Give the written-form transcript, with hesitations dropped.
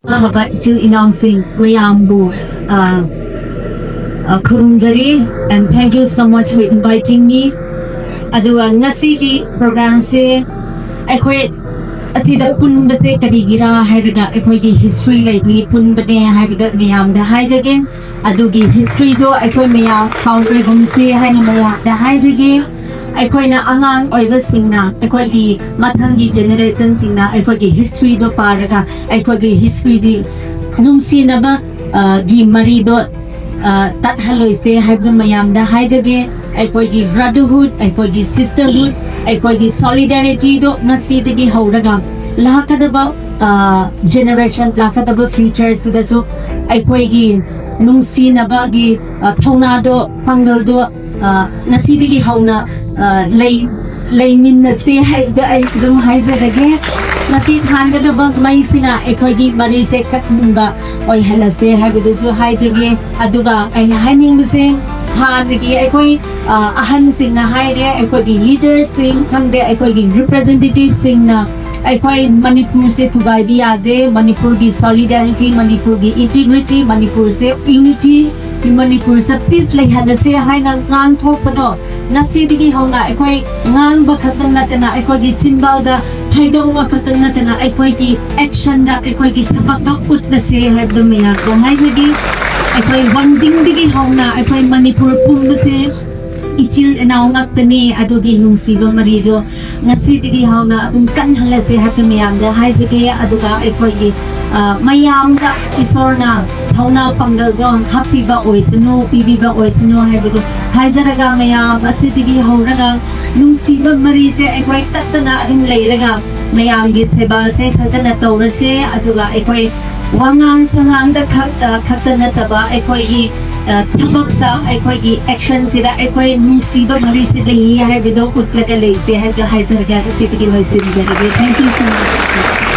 Baba Ichu announcing Rayambu Kurunjari, and thank you so much for inviting me. Aduga ngasi program se aikoi athida punba se kadigira haidaga aikoi gi history like punba ne haidaga miyam da haidage adugi history do aikoi miyam founder gum se haina maya da haidage aikoi na angang oiva singna aikoi gi mathangi generation singna aikoi gi history do paraga aikoi gi history di nungsi na ba gi mari do tat haloi se haibda mayam da haidage aikoi gi brotherhood aikoi gi sisterhood aikoi gi solidarity do nasi dagi hauraga lakadaba generation lakadaba future sidasu aikoi gi nungsi na ba gi thona do pangal do nasi dagi hauna lay min na se haibda ai dum haibda dage nati thanga do ba mai sina aikoi gi mari se katmunga oi hala se haibda su haijage aduga aina haiming se Hanagi aikoi ahan sing na haide aikoi gi leaders sing khangde aikoi gi representatives sing na aikoi Manipur se Thoubal bi ade Manipur gi solidarity Manipur gi integrity Manipur se unity Manipur se peace lai hada se haina ngang thok pado nasi digi hauna aikoi ngang ba khatan na tena aikoi gi chinbal da haidong wa khatan na tena aikoi gi action da aikoi gi tabak da ut na se haibda meya ko haidagi aikoi wangjing digi hauna aikoi Manipur pumba se ichil naw ngaktani adugi nungsiba marido ngasi digi hauna adum kan halase happy miyam da haizage aduga aikoi gi mayam da isorna hauna pangal go happy ba oisno pibi ba oisno haibudu haizaraga mayam asi digi hauraga nungsiba mari se aikoi tatna adum leiraga mayam gi seba se khazana tawrase aduga aikoi wangang sangang da khatana taba aikoi gi thabak da aikoi gi action sida aikoi nungsiba mari se dei hai bido utlaga leise hai ga haizaraga se digi loise digi thank you so much